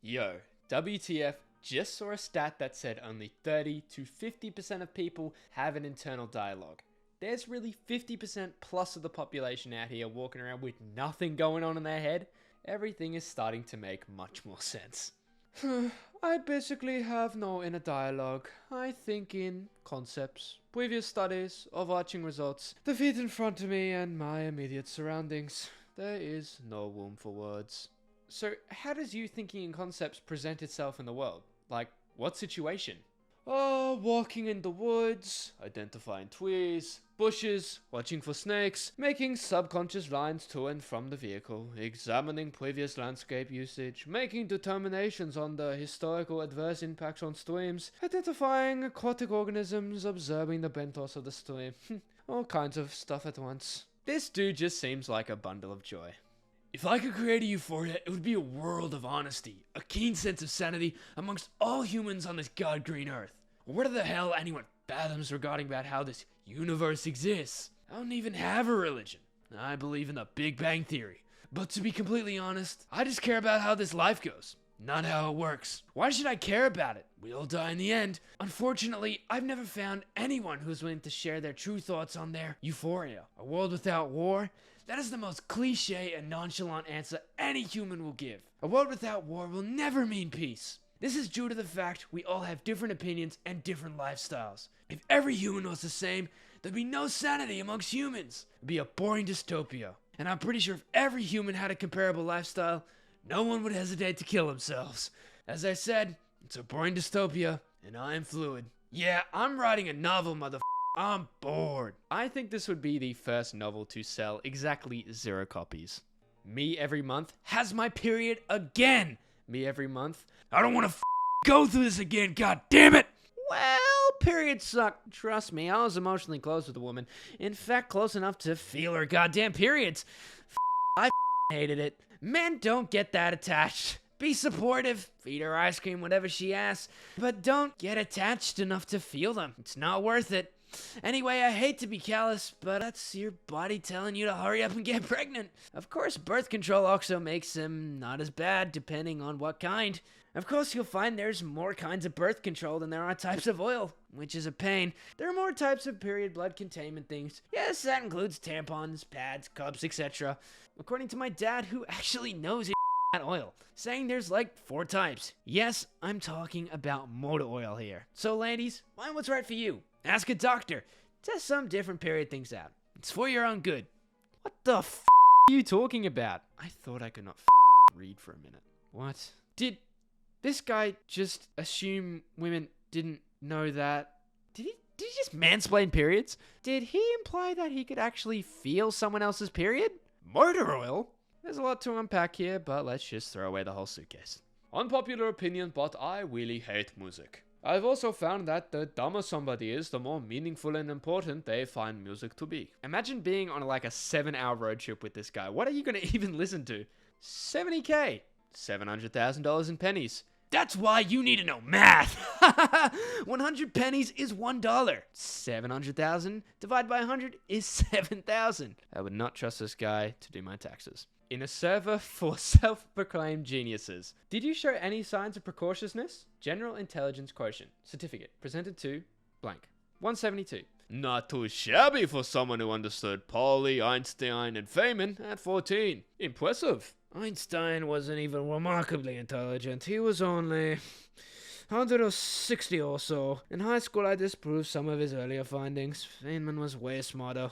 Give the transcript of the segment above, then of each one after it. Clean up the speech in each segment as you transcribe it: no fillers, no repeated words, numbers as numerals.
Yo, WTF, just saw a stat that said only 30 to 50% of people have an internal dialogue. There's really 50% plus of the population out here walking around with nothing going on in their head. Everything is starting to make much more sense. I basically have no inner dialogue. I think in concepts, previous studies, overarching results, the feet in front of me and my immediate surroundings. There is no room for words. So, how does you thinking in concepts present itself in the world? Like, what situation? Oh, walking in the woods, identifying trees, bushes, watching for snakes, making subconscious lines to and from the vehicle, examining previous landscape usage, making determinations on the historical adverse impacts on streams, identifying aquatic organisms, observing the bentos of the stream. All kinds of stuff at once. This dude just seems like a bundle of joy. If I could create a euphoria, it would be a world of honesty, a keen sense of sanity amongst all humans on this god-green earth. What the hell anyone fathoms regarding about how this universe exists? I don't even have a religion. I believe in the Big Bang Theory. But to be completely honest, I just care about how this life goes, not how it works. Why should I care about it? We all die in the end. Unfortunately, I've never found anyone who's willing to share their true thoughts on their euphoria. A world without war? That is the most cliche and nonchalant answer any human will give. A world without war will never mean peace. This is due to the fact we all have different opinions and different lifestyles. If every human was the same, there'd be no sanity amongst humans. It'd be a boring dystopia. And I'm pretty sure if every human had a comparable lifestyle, no one would hesitate to kill themselves. As I said, it's a boring dystopia, and I'm fluid. Yeah, I'm writing a novel, motherfucker. I'm bored. I think this would be the first novel to sell exactly 0 copies. Me every month has my period again. Me every month. I don't want to go through this again, god damn it. Well, periods suck. Trust me, I was emotionally close with a woman. In fact, close enough to feel her goddamn periods. I hated it. Men don't get that attached. Be supportive, feed her ice cream, whatever she asks, but don't get attached enough to feel them. It's not worth it. Anyway, I hate to be callous, but that's your body telling you to hurry up and get pregnant. Of course, birth control also makes them not as bad, depending on what kind. Of course, you'll find there's more kinds of birth control than there are types of oil, which is a pain. There are more types of period blood containment things. Yes, that includes tampons, pads, cups, etc. According to my dad, who actually knows oil, saying there's like 4 types. Yes, I'm talking about motor oil here. So ladies, find what's right for you. Ask a doctor. Test some different period things out. It's for your own good. What the f*** are you talking about? I thought I could not read for a minute. What? Did this guy just assume women didn't know that? Did he just mansplain periods? Did he imply that he could actually feel someone else's period? Motor oil? There's a lot to unpack here, but let's just throw away the whole suitcase. Unpopular opinion, but I really hate music. I've also found that the dumber somebody is, the more meaningful and important they find music to be. Imagine being on like a 7-hour road trip with this guy. What are you going to even listen to? $70K. $700,000 in pennies. That's why you need to know math. 100 pennies is $1. 700,000 divided by 100 is 7,000. I would not trust this guy to do my taxes. In a server for self-proclaimed geniuses. Did you show any signs of precociousness? General intelligence quotient. Certificate. Presented to blank. 172. Not too shabby for someone who understood Pauli, Einstein, and Feynman at 14. Impressive. Einstein wasn't even remarkably intelligent. He was only 160 or so. In high school, I disproved some of his earlier findings. Feynman was way smarter.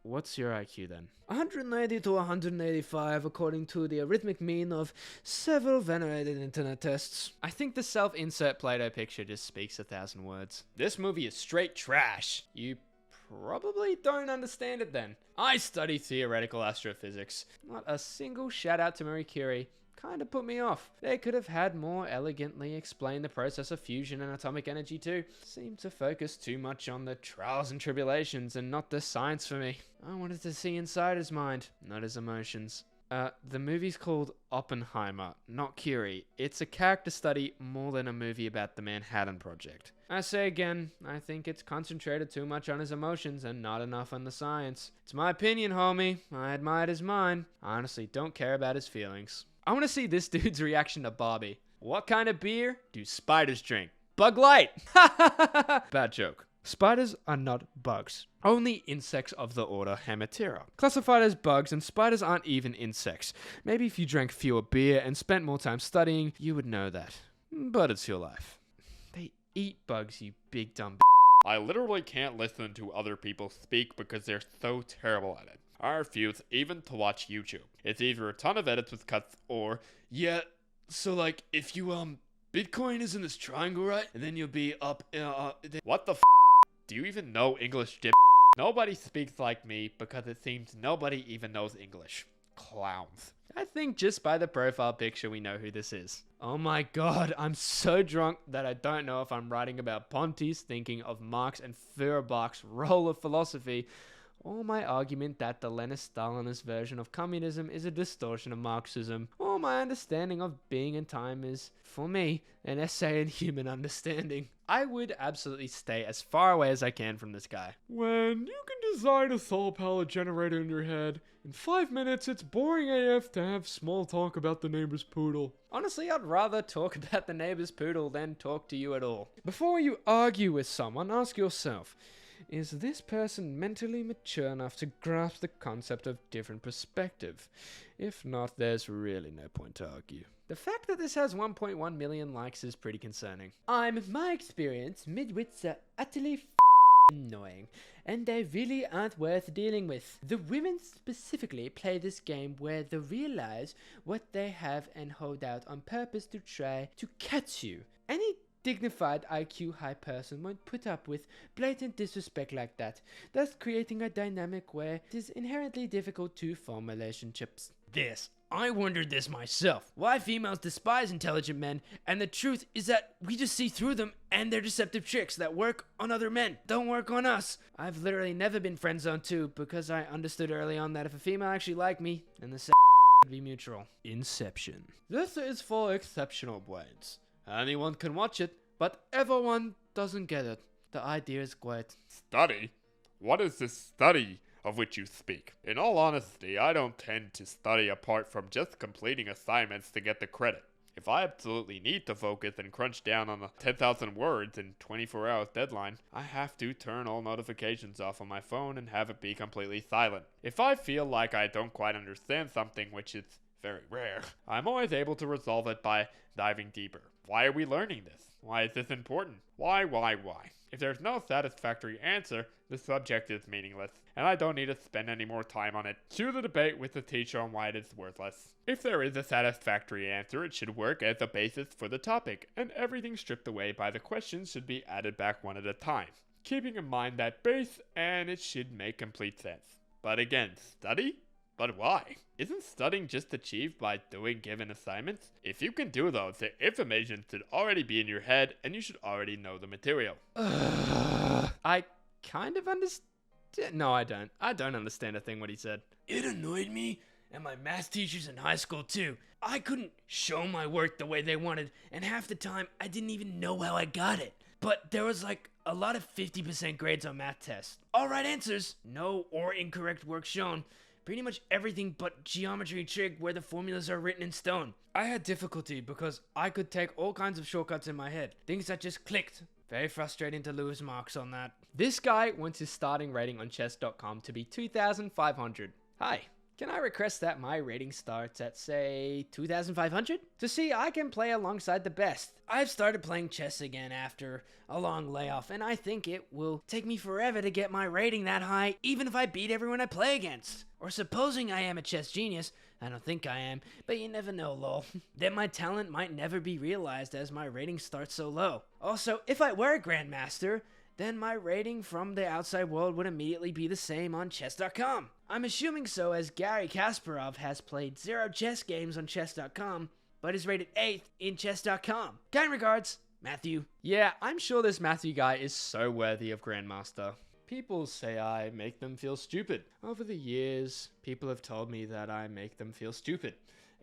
What's your IQ then? 180 to 185 according to the arithmetic mean of several venerated internet tests. I think the self-insert Play-Doh picture just speaks 1,000 words. This movie is straight trash. You probably don't understand it then. I study theoretical astrophysics. Not a single shout out to Marie Curie. Kinda put me off. They could have had more elegantly explain the process of fusion and atomic energy too. Seemed to focus too much on the trials and tribulations and not the science for me. I wanted to see inside his mind, not his emotions. The movie's called Oppenheimer, not Curie. It's a character study more than a movie about the Manhattan Project. I say again, I think it's concentrated too much on his emotions and not enough on the science. It's my opinion, homie. I admired his mind. I honestly don't care about his feelings. I want to see this dude's reaction to Barbie. What kind of beer do spiders drink? Bug Light! Bad joke. Spiders are not bugs. Only insects of the order Hemiptera. Classified as bugs, and spiders aren't even insects. Maybe if you drank fewer beer and spent more time studying, you would know that. But it's your life. They eat bugs, you big dumb I literally can't listen to other people speak because they're so terrible at it. I refuse even to watch YouTube. It's either a ton of edits with cuts or, yeah, so like, if you, Bitcoin is in this triangle, right? And then you'll be up, What the f***? Do you even know English, dip? Nobody speaks like me because it seems nobody even knows English. Clowns. I think just by the profile picture we know who this is. Oh my god, I'm so drunk that I don't know if I'm writing about Pontes thinking of Marx and Feuerbach's role of philosophy, or my argument that the Lenin-Stalinist version of communism is a distortion of Marxism, or my understanding of being and time is, for me, an essay in human understanding. I would absolutely stay as far away as I can from this guy. When you can design a solar power generator in your head, in 5 minutes it's boring AF to have small talk about the neighbor's poodle. Honestly, I'd rather talk about the neighbor's poodle than talk to you at all. Before you argue with someone, ask yourself, is this person mentally mature enough to grasp the concept of different perspective? If not, there's really no point to argue. The fact that this has 1.1 million likes is pretty concerning. My experience, midwits are utterly annoying, and they really aren't worth dealing with. The women specifically play this game where they realize what they have and hold out on purpose to try to catch you. Any dignified IQ high person won't put up with blatant disrespect like that, thus creating a dynamic where it is inherently difficult to form relationships. I wondered this myself. Why females despise intelligent men, and the truth is that we just see through them and their deceptive tricks that work on other men don't work on us. I've literally never been friend zoned too, because I understood early on that if a female actually liked me, then the sex would be mutual. Inception. This is for exceptional brains. Anyone can watch it, but everyone doesn't get it. The idea is great. Study? What is this study of which you speak? In all honesty, I don't tend to study apart from just completing assignments to get the credit. If I absolutely need to focus and crunch down on the 10,000 words in 24 hours deadline, I have to turn all notifications off on my phone and have it be completely silent. If I feel like I don't quite understand something, which is very rare, I'm always able to resolve it by diving deeper. Why are we learning this? Why is this important? Why? If there's no satisfactory answer, the subject is meaningless, and I don't need to spend any more time on it. Choose a debate with the teacher on why it is worthless. If there is a satisfactory answer, it should work as a basis for the topic, and everything stripped away by the questions should be added back one at a time, keeping in mind that base, and it should make complete sense. But again, study? But why? Isn't studying just achieved by doing given assignments? If you can do those, the information should already be in your head and you should already know the material. I kind of understand. No, I don't. I don't understand a thing what he said. It annoyed me and my math teachers in high school too. I couldn't show my work the way they wanted, and half the time I didn't even know how I got it. But there was like a lot of 50% grades on math tests. All right answers, no or incorrect work shown. Pretty much everything but geometry trig where the formulas are written in stone. I had difficulty because I could take all kinds of shortcuts in my head. Things that just clicked. Very frustrating to lose marks on that. This guy wants his starting rating on chess.com to be 2,500. Hi, can I request that my rating starts at, say, 2,500? To see I can play alongside the best. I've started playing chess again after a long layoff, and I think it will take me forever to get my rating that high, even if I beat everyone I play against. Or supposing I am a chess genius, I don't think I am, but you never know, lol. Then my talent might never be realized as my rating starts so low. Also, if I were a grandmaster, then my rating from the outside world would immediately be the same on chess.com. I'm assuming so, as Gary Kasparov has played 0 chess games on chess.com, but is rated 8th in chess.com. Kind regards, Matthew. Yeah, I'm sure this Matthew guy is so worthy of Grandmaster. People say I make them feel stupid. Over the years, people have told me that I make them feel stupid,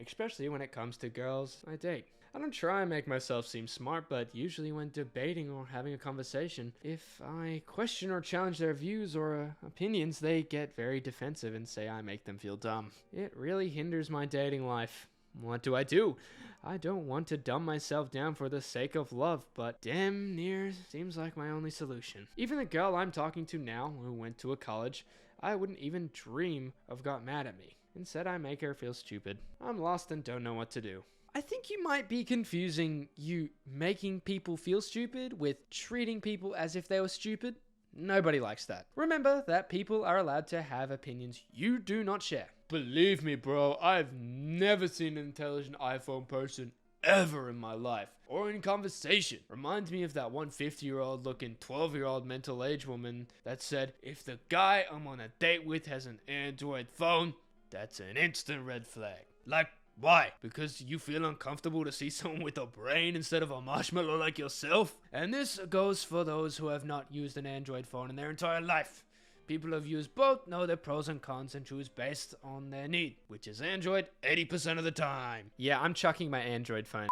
especially when it comes to girls I date. I don't try and make myself seem smart, but usually when debating or having a conversation, if I question or challenge their views or opinions, they get very defensive and say I make them feel dumb. It really hinders my dating life. What do? I don't want to dumb myself down for the sake of love, but damn near seems like my only solution. Even the girl I'm talking to now, who went to a college I wouldn't even dream of, got mad at me. Instead, I make her feel stupid. I'm lost and don't know what to do. I think you might be confusing you making people feel stupid with treating people as if they were stupid. Nobody likes that. Remember that people are allowed to have opinions you do not share. Believe me, bro, I've never seen an intelligent iPhone person ever in my life, or in conversation. Reminds me of that one 50-year-old looking 12-year-old mental age woman that said, if the guy I'm on a date with has an Android phone, that's an instant red flag. Like, why? Because you feel uncomfortable to see someone with a brain instead of a marshmallow like yourself? And this goes for those who have not used an Android phone in their entire life. People who have used both know their pros and cons and choose based on their need, which is Android 80% of the time. Yeah, I'm chucking my Android phone.